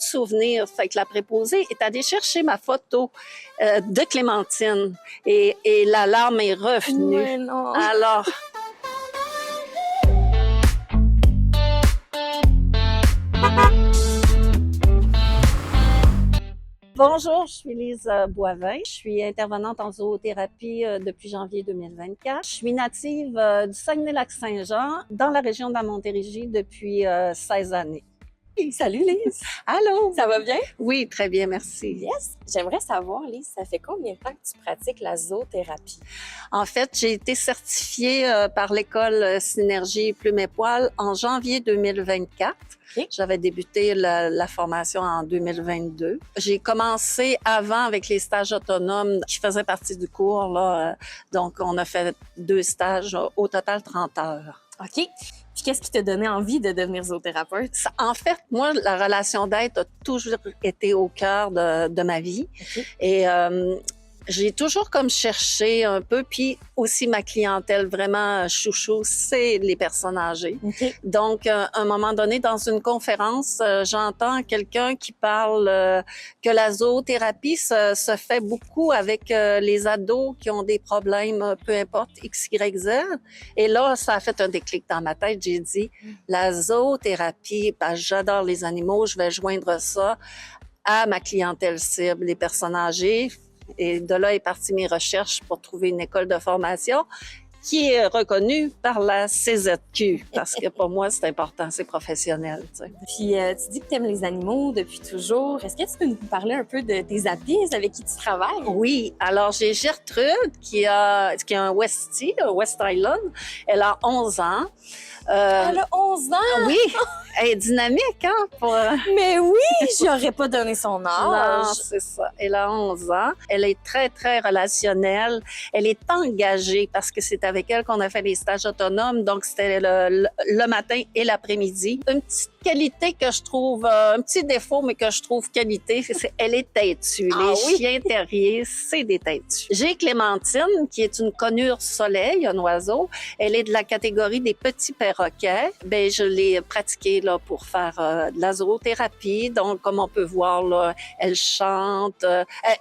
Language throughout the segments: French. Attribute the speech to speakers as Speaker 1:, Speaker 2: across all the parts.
Speaker 1: souvenir. Fait que la préposée est allée chercher ma photo de Clémentine et la larme est revenue.
Speaker 2: Ouais, non.
Speaker 1: Alors... Bonjour, je suis Lise Boivin. Je suis intervenante en zoothérapie depuis janvier 2024. Je suis native du Saguenay-Lac-Saint-Jean, dans la région de la Montérégie depuis 16 années.
Speaker 2: Salut Lise!
Speaker 1: Allô?
Speaker 2: Ça va bien?
Speaker 1: Oui, très bien, merci.
Speaker 2: Yes! J'aimerais savoir, Lise, ça fait combien de temps que tu pratiques la zoothérapie?
Speaker 1: En fait, j'ai été certifiée par l'école Synergie Plumes et Poils en janvier 2024.
Speaker 2: Okay.
Speaker 1: J'avais débuté la formation en 2022. J'ai commencé avant avec les stages autonomes qui faisaient partie du cours, là. Donc, on a fait 2 stages, au total 30 heures.
Speaker 2: OK. Puis qu'est-ce qui t'a donné envie de devenir zoothérapeute?
Speaker 1: En fait, moi, la relation d'aide a toujours été au cœur de ma vie.
Speaker 2: Okay.
Speaker 1: Et j'ai toujours comme cherché un peu, puis aussi ma clientèle vraiment chouchou, c'est les personnes âgées.
Speaker 2: Okay.
Speaker 1: Donc, à un moment donné, dans une conférence, j'entends quelqu'un qui parle que la zoothérapie se fait beaucoup avec les ados qui ont des problèmes, peu importe, X, Y, Z. Et là, ça a fait un déclic dans ma tête. J'ai dit, la zoothérapie, ben, j'adore les animaux, je vais joindre ça à ma clientèle cible, les personnes âgées. Et de là est partie mes recherches pour trouver une école de formation qui est reconnue par la CZQ, parce que pour moi, c'est important, c'est professionnel. Tu sais.
Speaker 2: Puis, tu dis que tu aimes les animaux depuis toujours. Est-ce que tu peux nous parler un peu de tes apis avec qui tu travailles?
Speaker 1: Oui, alors j'ai Gertrude qui a un Westie, un West Island. Elle a 11 ans.
Speaker 2: Elle a 11 ans?
Speaker 1: Oui, elle est dynamique, hein?
Speaker 2: Mais oui, j'aurais pas donné son âge.
Speaker 1: Non, c'est ça. Elle a 11 ans. Elle est très, très relationnelle. Elle est engagée parce que c'est avec elle qu'on a fait les stages autonomes. Donc, c'était le matin et l'après-midi. Une petite qualité que je trouve, un petit défaut, mais que je trouve qualité, c'est elle est têtue. Les chiens terriers, c'est des têtus. J'ai Clémentine, qui est une conure soleil, un oiseau. Elle est de la catégorie des petits perroquets. Ben, je l'ai pratiquée là, pour faire de la zoothérapie. Donc, comme on peut voir, là, elle chante,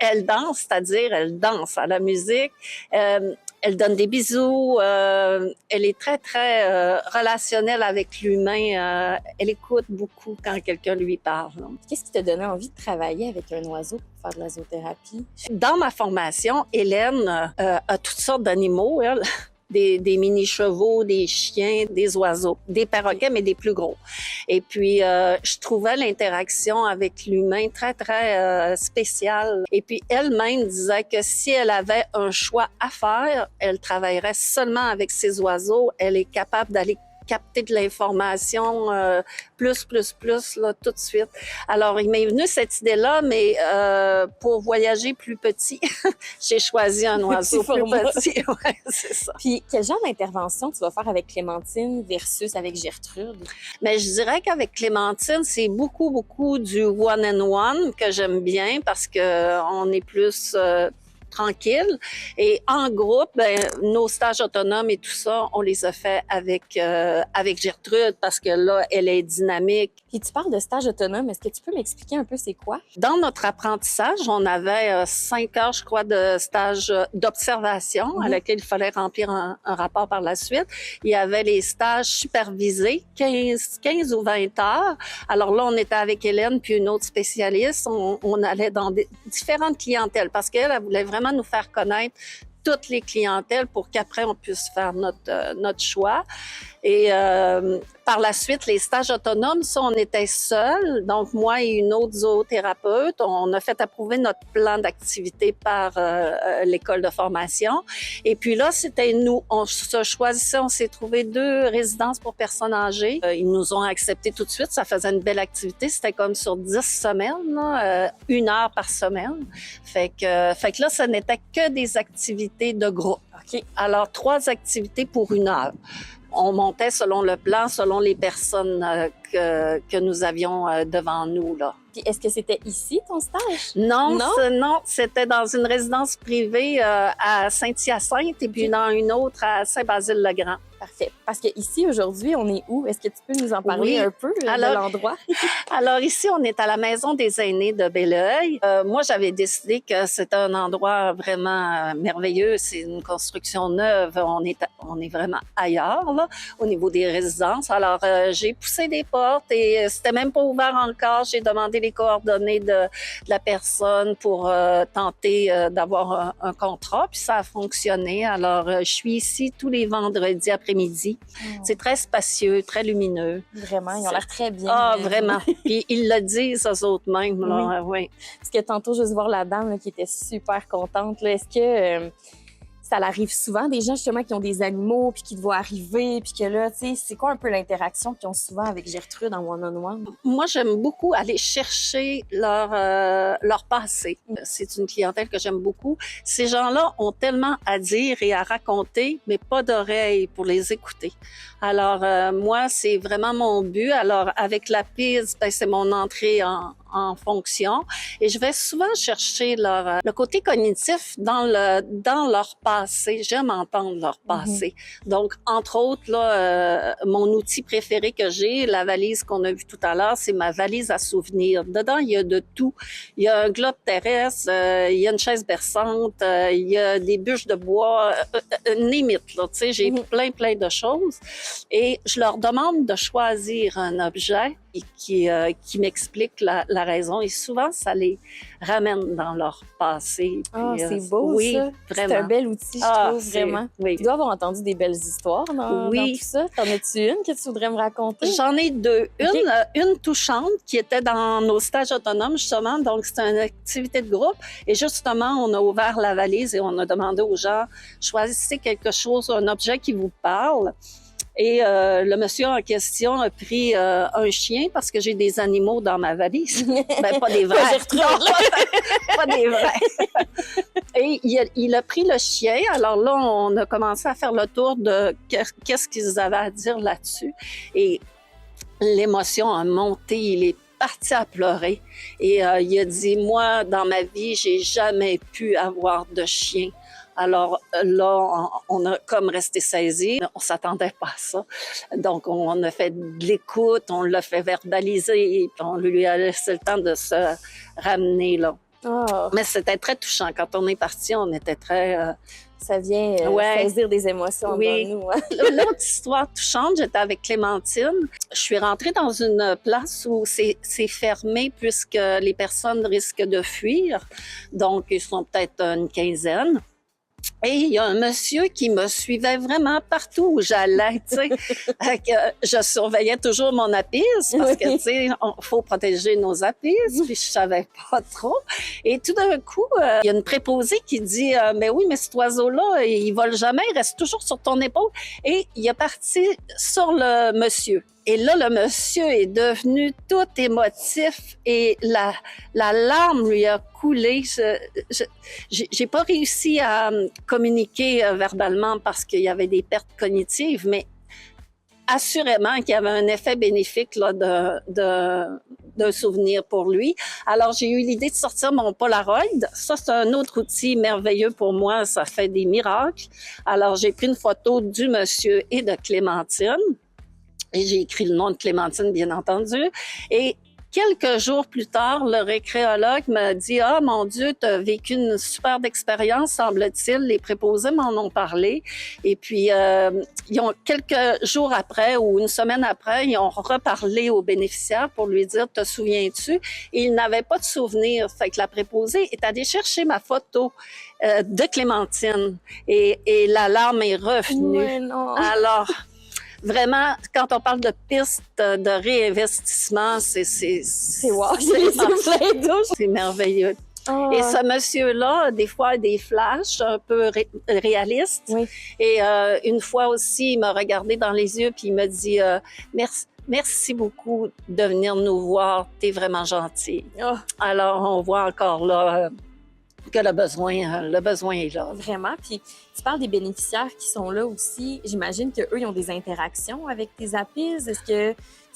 Speaker 1: elle danse, c'est-à-dire elle danse à la musique. Elle donne des bisous. Elle est très, très relationnelle avec l'humain. Elle écoute beaucoup quand quelqu'un lui parle.
Speaker 2: Qu'est-ce qui t'a donné envie de travailler avec un oiseau pour faire de la zoothérapie?
Speaker 1: Dans ma formation, Hélène a toutes sortes d'animaux, elle. Des mini-chevaux, des chiens, des oiseaux, des perroquets, mais des plus gros. Et puis, je trouvais l'interaction avec l'humain très, très spéciale. Et puis, elle-même disait que si elle avait un choix à faire, elle travaillerait seulement avec ces oiseaux. Elle est capable d'aller capter de l'information plus, là, tout de suite. Alors, il m'est venu cette idée-là, mais pour voyager plus petit, j'ai choisi un oiseau plus petit. Ouais, c'est ça.
Speaker 2: Puis, quel genre d'intervention tu vas faire avec Clémentine versus avec Gertrude?
Speaker 1: Mais je dirais qu'avec Clémentine, c'est beaucoup, beaucoup du one-on-one que j'aime bien parce que on est plus tranquille. Et en groupe, ben, nos stages autonomes et tout ça, on les a fait avec Gertrude parce que là, elle est dynamique.
Speaker 2: Puis tu parles de stage autonome, est-ce que tu peux m'expliquer un peu c'est quoi?
Speaker 1: Dans notre apprentissage, on avait 5 heures, je crois, de stage d'observation à laquelle il fallait remplir un rapport par la suite. Il y avait les stages supervisés, 15 ou 20 heures. Alors là, on était avec Hélène puis une autre spécialiste. On allait dans différentes clientèles parce qu'elle voulait vraiment nous faire connaître toutes les clientèles pour qu'après on puisse faire notre choix. Et par la suite, les stages autonomes, ça, on était seuls. Donc, moi et une autre zoothérapeute, on a fait approuver notre plan d'activité par l'école de formation. Et puis là, c'était nous. On se choisissait, on s'est trouvé 2 résidences pour personnes âgées. Ils nous ont accepté tout de suite. Ça faisait une belle activité. C'était comme sur 10 semaines, là, 1 heure par semaine. Fait que là, ce n'était que des activités de groupe. OK? Alors, 3 activités pour 1 heure. On montait selon le plan, selon les personnes que nous avions devant nous, là.
Speaker 2: Puis est-ce que c'était ici, ton stage?
Speaker 1: Non,
Speaker 2: Non?
Speaker 1: non, c'était dans une résidence privée à Saint-Hyacinthe et puis dans une autre à Saint-Basile-le-Grand.
Speaker 2: Parfait. Parce qu'ici, aujourd'hui, on est où? Est-ce que tu peux nous en parler
Speaker 1: Oui.
Speaker 2: un peu de l'endroit?
Speaker 1: Alors ici, on est à la Maison des aînés de Belleuil. Moi, j'avais décidé que c'était un endroit vraiment merveilleux. C'est une construction neuve. On est vraiment ailleurs, là, au niveau des résidences. Alors, j'ai poussé des portes et c'était même pas ouvert encore. J'ai demandé les coordonnées de la personne pour tenter d'avoir un contrat. Puis ça a fonctionné. Alors, je suis ici tous les vendredis après-midi. C'est très spacieux, très lumineux.
Speaker 2: Vraiment, ils ont l'air très bien.
Speaker 1: Ah, vraiment. Puis ils le disent eux autres mêmes, là. Oui.
Speaker 2: Parce que tantôt, juste voir la dame là, qui était super contente, là, est-ce que ça arrive souvent des gens justement qui ont des animaux puis qui te voient arriver puis que là, tu sais, c'est quoi un peu l'interaction qu'ils ont souvent avec Gertrude en one-on-one?
Speaker 1: Moi, j'aime beaucoup aller chercher leur passé. C'est une clientèle que j'aime beaucoup. Ces gens-là ont tellement à dire et à raconter, mais pas d'oreilles pour les écouter. Alors, moi, c'est vraiment mon but. Alors, avec la piste, ben, c'est mon entrée en fonction. Et je vais souvent chercher le côté cognitif dans leur passé. J'aime entendre leur passé. Donc, entre autres, là, mon outil préféré que j'ai, la valise qu'on a vue tout à l'heure, c'est ma valise à souvenirs. Dedans, il y a de tout. Il y a un globe terrestre, il y a une chaise berçante, il y a des bûches de bois, limite, là, tu sais, j'ai plein de choses. Et je leur demande de choisir un objet qui m'explique la raison. Et souvent, ça les ramène dans leur passé.
Speaker 2: Ah,
Speaker 1: Puis,
Speaker 2: c'est beau,
Speaker 1: oui,
Speaker 2: ça.
Speaker 1: vraiment.
Speaker 2: C'est un bel outil, je trouve, vraiment.
Speaker 1: Oui.
Speaker 2: Tu dois avoir entendu des belles histoires dans tout ça. T'en as-tu une que tu voudrais me raconter?
Speaker 1: J'en ai deux. Une touchante qui était dans nos stages autonomes, justement. Donc, c'était une activité de groupe. Et justement, on a ouvert la valise et on a demandé aux gens, choisissez quelque chose, un objet qui vous parle. Et le monsieur en question a pris un chien parce que j'ai des animaux dans ma valise. Ben, pas des vrais. Pas des vrais. Et il a pris le chien. Alors là, on a commencé à faire le tour de qu'est-ce qu'ils avaient à dire là-dessus. Et l'émotion a monté. Il est parti à pleurer. Et il a dit, moi, dans ma vie, j'ai jamais pu avoir de chien. Alors là, on a comme resté saisis. On s'attendait pas à ça. Donc, on a fait de l'écoute, on l'a fait verbaliser, et on lui a laissé le temps de se ramener, là.
Speaker 2: Oh.
Speaker 1: Mais c'était très touchant. Quand on est parti, on était très...
Speaker 2: Ça vient saisir des émotions dans nous. Hein?
Speaker 1: L'autre histoire touchante, j'étais avec Clémentine. Je suis rentrée dans une place où c'est fermé puisque les personnes risquent de fuir. Donc, ils sont peut-être une quinzaine. Et il y a un monsieur qui me suivait vraiment partout où j'allais, tu sais. Je surveillais toujours mon apis parce que, tu sais, faut protéger nos apis, puis je savais pas trop. Et tout d'un coup, il y a une préposée qui dit « Mais oui, mais cet oiseau-là, il vole jamais, il reste toujours sur ton épaule. » Et il est parti sur le monsieur. Et là, le monsieur est devenu tout émotif et la larme lui a coulé. J'ai pas réussi à communiquer verbalement parce qu'il y avait des pertes cognitives, mais assurément qu'il y avait un effet bénéfique là, d'un souvenir pour lui. Alors, j'ai eu l'idée de sortir mon Polaroid. Ça, c'est un autre outil merveilleux pour moi. Ça fait des miracles. Alors, j'ai pris une photo du monsieur et de Clémentine. Et j'ai écrit le nom de Clémentine, bien entendu. Et quelques jours plus tard, le récréologue m'a dit « Ah, mon Dieu, tu as vécu une superbe expérience, semble-t-il. Les préposés m'en ont parlé. » Et puis, quelques jours après ou une semaine après, ils ont reparlé au bénéficiaire pour lui dire « Te souviens-tu? » Et il n'avait pas de souvenir. Fait que la préposée est allée chercher ma photo de Clémentine. Et la larme est revenue.
Speaker 2: Ouais, non.
Speaker 1: Alors... Vraiment, quand on parle de pistes de réinvestissement, c'est
Speaker 2: wow,
Speaker 1: c'est merveilleux.
Speaker 2: Oh.
Speaker 1: Et ce monsieur-là, des fois, a des flashs un peu réalistes.
Speaker 2: Oui.
Speaker 1: Et une fois aussi, il m'a regardé dans les yeux puis il m'a dit merci beaucoup de venir nous voir. T'es vraiment gentil.
Speaker 2: Oh.
Speaker 1: Alors, on voit encore là que le besoin est là.
Speaker 2: Vraiment. Puis, tu parles des bénéficiaires qui sont là aussi. J'imagine qu'eux, ils ont des interactions avec tes apis. Est-ce que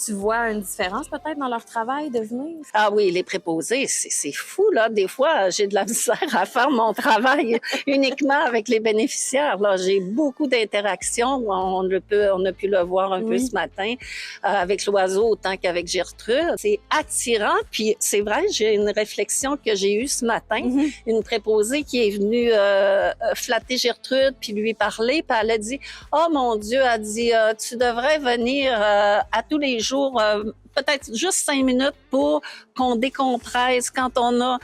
Speaker 2: tu vois une différence peut-être dans leur travail de venir?
Speaker 1: Ah oui, les préposés, c'est fou, là. Des fois, j'ai de la misère à faire mon travail uniquement avec les bénéficiaires. Là, j'ai beaucoup d'interactions. On a pu le voir un peu ce matin avec l'oiseau autant qu'avec Gertrude. C'est attirant. Puis c'est vrai, j'ai une réflexion que j'ai eue ce matin. Une préposée qui est venue flatter Gertrude puis lui parler. Puis elle a dit, « Oh mon Dieu, elle dit, tu devrais venir à tous les jours peut-être juste 5 minutes pour qu'on décompresse quand on a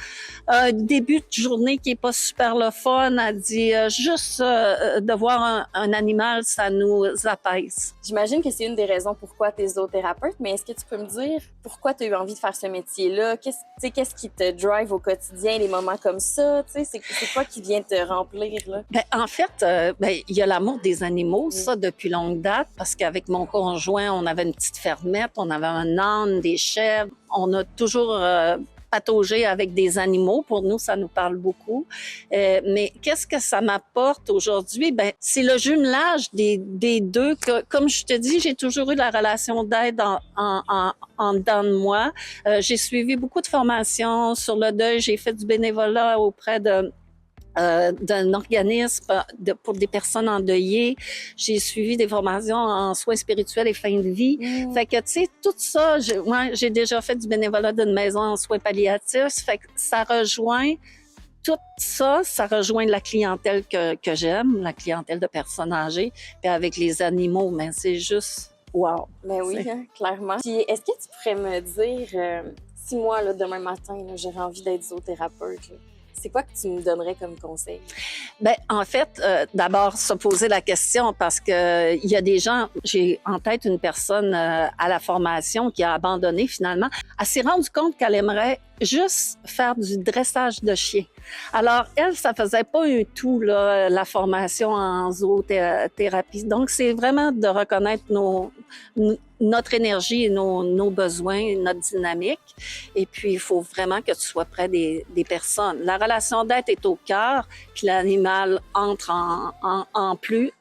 Speaker 1: un début de journée qui est pas super le fun. Elle dit juste de voir un animal, ça nous apaise. »
Speaker 2: J'imagine que c'est une des raisons pourquoi tu es zoothérapeute, mais est-ce que tu peux me dire pourquoi tu as eu envie de faire ce métier-là? Qu'est-ce qui te drive au quotidien, les moments comme ça? C'est quoi qui vient te remplir, là?
Speaker 1: Ben, en fait, il y a l'amour des animaux, ça, depuis longue date, parce qu'avec mon conjoint, on avait une petite fermette, on avait un âne, des chèvres. On a toujours pataugé avec des animaux. Pour nous, ça nous parle beaucoup. Mais qu'est-ce que ça m'apporte aujourd'hui? Ben, c'est le jumelage des deux. Comme je te dis, j'ai toujours eu la relation d'aide en dedans de moi. J'ai suivi beaucoup de formations sur le deuil. J'ai fait du bénévolat auprès d'un organisme pour des personnes endeuillées. J'ai suivi des formations en soins spirituels et fin de vie. Fait que, tu sais, tout ça, j'ai déjà fait du bénévolat d'une maison en soins palliatifs. Fait que ça rejoint tout ça, ça rejoint la clientèle que j'aime, la clientèle de personnes âgées. Puis avec les animaux, mais c'est juste wow.
Speaker 2: Ben oui, hein, clairement. Puis est-ce que tu pourrais me dire, si moi, là, demain matin, là, j'aurais envie d'être zoothérapeute, là, c'est quoi que tu me donnerais comme conseil?
Speaker 1: Ben, en fait, d'abord, se poser la question parce que il y a des gens, j'ai en tête une personne à la formation qui a abandonné finalement. Elle s'est rendue compte qu'elle aimerait juste faire du dressage de chiens. Alors, elle, ça faisait pas un tout, là, la formation en zoothérapie. Donc, c'est vraiment de reconnaître notre énergie et nos besoins, notre dynamique. Et puis, il faut vraiment que tu sois près des personnes. La relation d'aide est au cœur, puis l'animal entre en plus.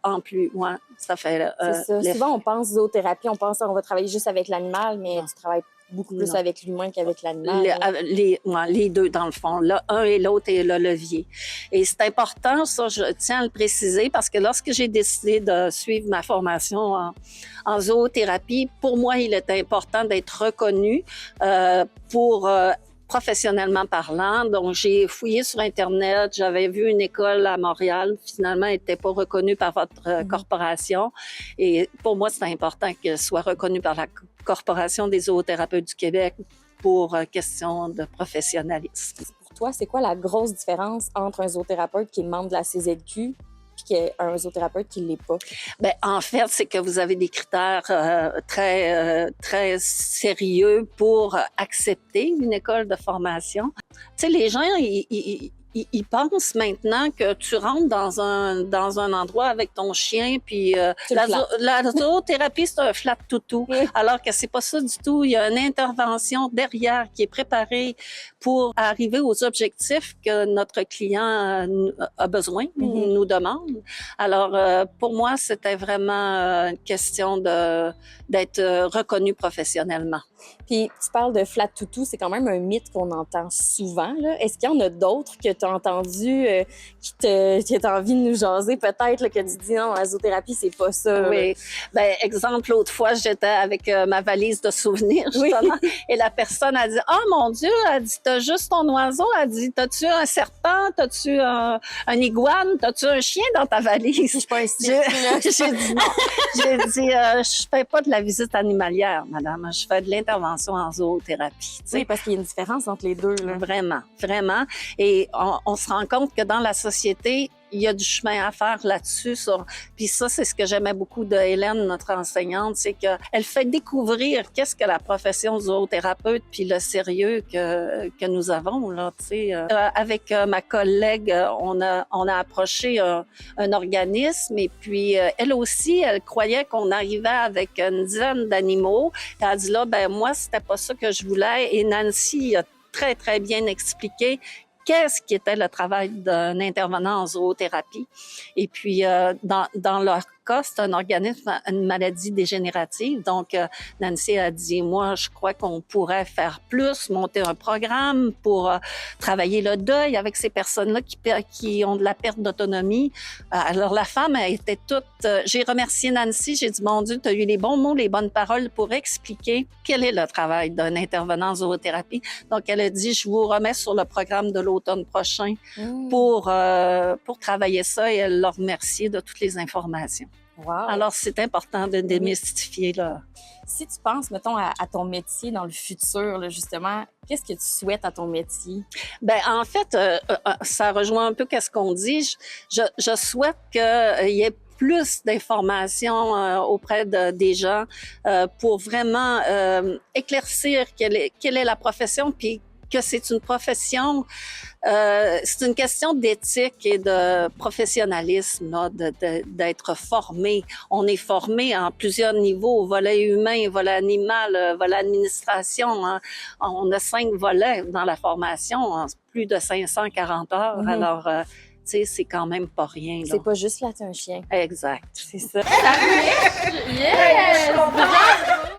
Speaker 1: Ouais, ça fait...
Speaker 2: c'est ça. Souvent, on pense zoothérapie, on pense on va travailler juste avec l'animal, mais tu travailles beaucoup plus avec l'humain qu'avec l'animal.
Speaker 1: Les deux, dans le fond. Là, un et l'autre est le levier. Et c'est important, ça, je tiens à le préciser, parce que lorsque j'ai décidé de suivre ma formation en zoothérapie, pour moi, il était important d'être reconnue pour... professionnellement parlant. Donc, j'ai fouillé sur Internet. J'avais vu une école à Montréal. Finalement, elle n'était pas reconnue par votre corporation. Et pour moi, c'est important qu'elle soit reconnue par la Corporation des zoothérapeutes du Québec pour question de professionnalisme.
Speaker 2: Pour toi, c'est quoi la grosse différence entre un zoothérapeute qui est membre de la CZQ et un zoothérapeute qui ne l'est pas?
Speaker 1: Ben, en fait, c'est que vous avez des critères très sérieux pour accepter une école de formation. Tu sais, les gens, ils pensent maintenant que tu rentres dans un endroit avec ton chien, puis la zoothérapie, c'est un flat toutou, alors que c'est pas ça du tout. Il y a une intervention derrière qui est préparée pour arriver aux objectifs que notre client a besoin, nous demande. Alors, pour moi, c'était vraiment une question d'être reconnu professionnellement.
Speaker 2: Puis, tu parles de flat toutou, c'est quand même un mythe qu'on entend souvent, là. Est-ce qu'il y en a d'autres que tu as entendu qui t'as envie de nous jaser, peut-être, là, que tu dis non, la zoothérapie, c'est pas ça?
Speaker 1: Oui. Ben, exemple, l'autre fois, j'étais avec ma valise de souvenirs, justement, et la personne a dit, « Oh mon Dieu, elle dit, t'as juste ton oiseau, elle dit, t'as-tu un serpent, t'as-tu un iguane, t'as-tu un chien dans ta valise? »
Speaker 2: Je suis pas un
Speaker 1: J'ai dit non. J'ai dit, je fais pas de la visite animalière, madame, je fais de l'intervention en zoothérapie.
Speaker 2: Oui, parce qu'il y a une différence entre les deux, là.
Speaker 1: Vraiment, vraiment. Et on se rend compte que dans la société, il y a du chemin à faire là-dessus. Puis ça, c'est ce que j'aimais beaucoup de Hélène, notre enseignante, c'est qu'elle fait découvrir qu'est-ce que la profession zoothérapeute puis le sérieux que nous avons, là, tu sais. Avec ma collègue, on a approché un organisme et puis elle aussi, elle croyait qu'on arrivait avec une dizaine d'animaux. Elle a dit là, ben moi, c'était pas ça que je voulais. Et Nancy a très, très bien expliqué qu'est-ce qui était le travail d'un intervenant en zoothérapie. Et puis, dans leur cas, c'est un organisme, une maladie dégénérative. Donc, Nancy a dit, moi, je crois qu'on pourrait faire plus, monter un programme pour travailler le deuil avec ces personnes-là qui ont de la perte d'autonomie. Alors, la femme a été toute... j'ai remercié Nancy, j'ai dit, mon Dieu, tu as eu les bons mots, les bonnes paroles pour expliquer quel est le travail d'un intervenant en zoothérapie. Donc, elle a dit, je vous remets sur le programme de l'automne prochain pour travailler ça, et elle l'a remercié de toutes les informations.
Speaker 2: Wow.
Speaker 1: Alors, c'est important de démystifier, là.
Speaker 2: Si tu penses, mettons, à ton métier dans le futur, là, justement, qu'est-ce que tu souhaites à ton métier?
Speaker 1: Ben en fait, ça rejoint un peu ce qu'on dit. Je souhaite qu'il y ait plus d'informations auprès des gens pour vraiment éclaircir quelle est la profession, puis que c'est une profession, c'est une question d'éthique et de professionnalisme, là, d'être formé. On est formé en plusieurs niveaux, volet humain, volet animal, volet administration. Hein. On a 5 volets dans la formation, hein, plus de 540 heures.
Speaker 2: Mm-hmm.
Speaker 1: Alors, tu sais, c'est quand même pas rien.
Speaker 2: C'est pas juste flatter un chien.
Speaker 1: Exact.
Speaker 2: C'est ça.
Speaker 3: Yes! Je suis contente!